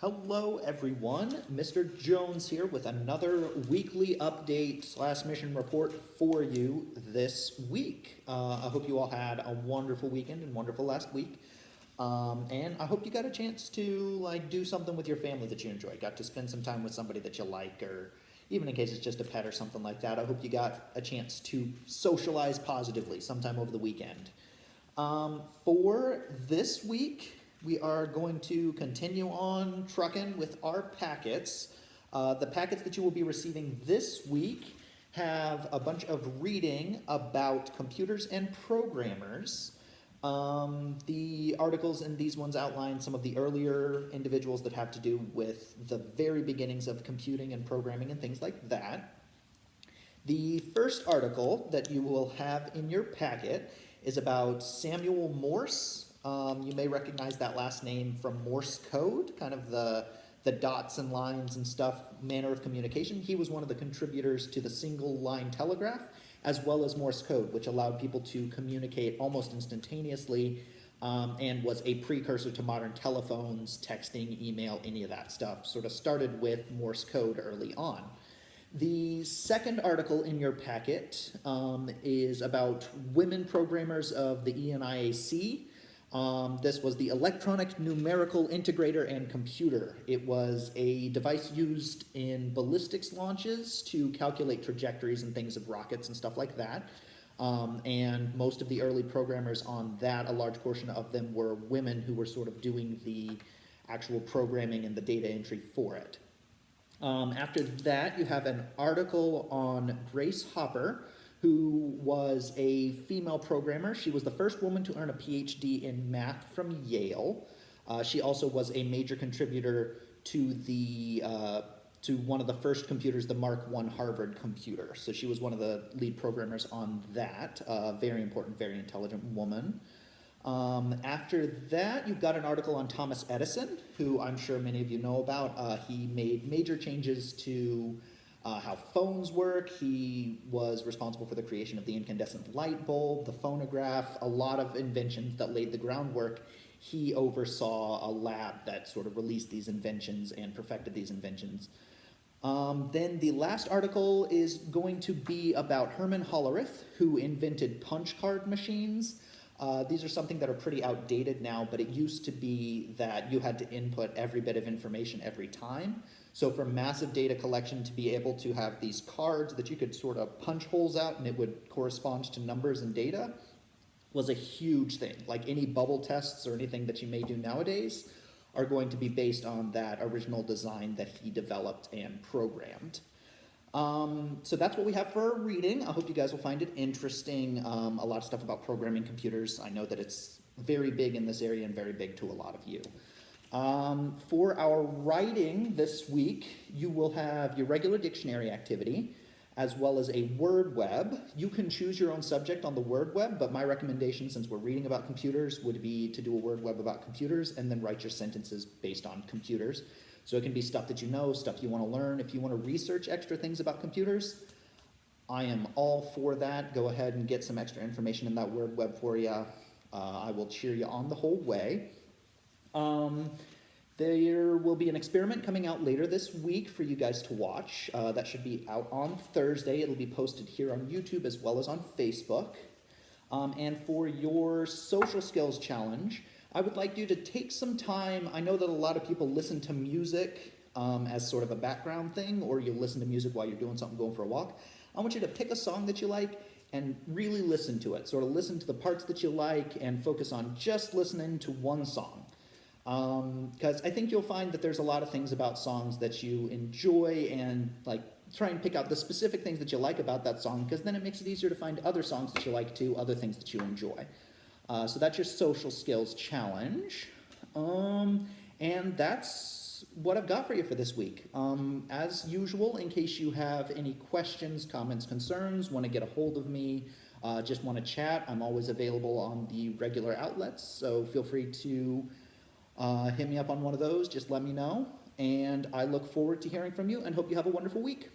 Hello everyone, Mr. Jones here with another weekly update / mission report for you this week. I hope you all had a wonderful weekend and wonderful last week. And I hope you got a chance to do something with your family that you enjoy. Got to spend some time with somebody that you like, or even in case it's just a pet or something like that. I hope you got a chance to socialize positively sometime over the weekend. For this week, we are going to continue on trucking with our packets. The packets that you will be receiving this week have a bunch of reading about computers and programmers. The articles in these ones outline some of the earlier individuals that have to do with the very beginnings of computing and programming and things like that. The first article that you will have in your packet is about Samuel Morse. You may recognize that last name from Morse code, kind of the dots and lines and stuff, manner of communication. He was one of the contributors to the single line telegraph, as well as Morse code, which allowed people to communicate almost instantaneously, and was a precursor to modern telephones, texting, email, any of that stuff. Sort of started with Morse code early on. The second article in your packet is about women programmers of the ENIAC. This was the Electronic Numerical Integrator and Computer. It was a device used in ballistics launches to calculate trajectories and things of rockets and stuff like that. And most of the early programmers on that, a large portion of them were women who were sort of doing the actual programming and the data entry for it. After that, you have an article on Grace Hopper, who was a female programmer. She was the first woman to earn a PhD in math from Yale. She also was a major contributor to one of the first computers, the Mark I Harvard computer. So she was one of the lead programmers on that. Very important, very intelligent woman. After that, you've got an article on Thomas Edison, who I'm sure many of you know about. He made major changes to how phones work. He was responsible for the creation of the incandescent light bulb, the phonograph, a lot of inventions that laid the groundwork. He oversaw a lab that sort of released these inventions and perfected these inventions. Then the last article is going to be about Herman Hollerith, who invented punch card machines. These are something that are pretty outdated now, but it used to be that you had to input every bit of information every time. So for massive data collection, to be able to have these cards that you could sort of punch holes out and it would correspond to numbers and data was a huge thing. Like any bubble tests or anything that you may do nowadays are going to be based on that original design that he developed and programmed. So that's what we have for reading. I hope you guys will find it interesting. A lot of stuff about programming computers. I know that it's very big in this area and very big to a lot of you. For our writing this week, you will have your regular dictionary activity, as well as a word web. You can choose your own subject on the word web, but my recommendation, since we're reading about computers, would be to do a word web about computers and then write your sentences based on computers. So it can be stuff that you know, stuff you want to learn. If you want to research extra things about computers, I am all for that. Go ahead and get some extra information in that word web for you. I will cheer you on the whole way. There will be an experiment coming out later this week for you guys to watch. That should be out on Thursday. It'll be posted here on YouTube as well as on Facebook. And for your social skills challenge, I would like you to take some time. I know that a lot of people listen to music as sort of a background thing, or you listen to music while you're doing something, going for a walk. I want you to pick a song that you like and really listen to it. Sort of listen to the parts that you like and focus on just listening to one song. Because I think you'll find that there's a lot of things about songs that you enjoy, and try and pick out the specific things that you like about that song, because then it makes it easier to find other songs that you like too, other things that you enjoy. So that's your social skills challenge. And that's what I've got for you for this week. As usual, in case you have any questions, comments, concerns, want to get a hold of me, just want to chat, I'm always available on the regular outlets, so feel free to hit me up on one of those. Just let me know. And I look forward to hearing from you and hope you have a wonderful week.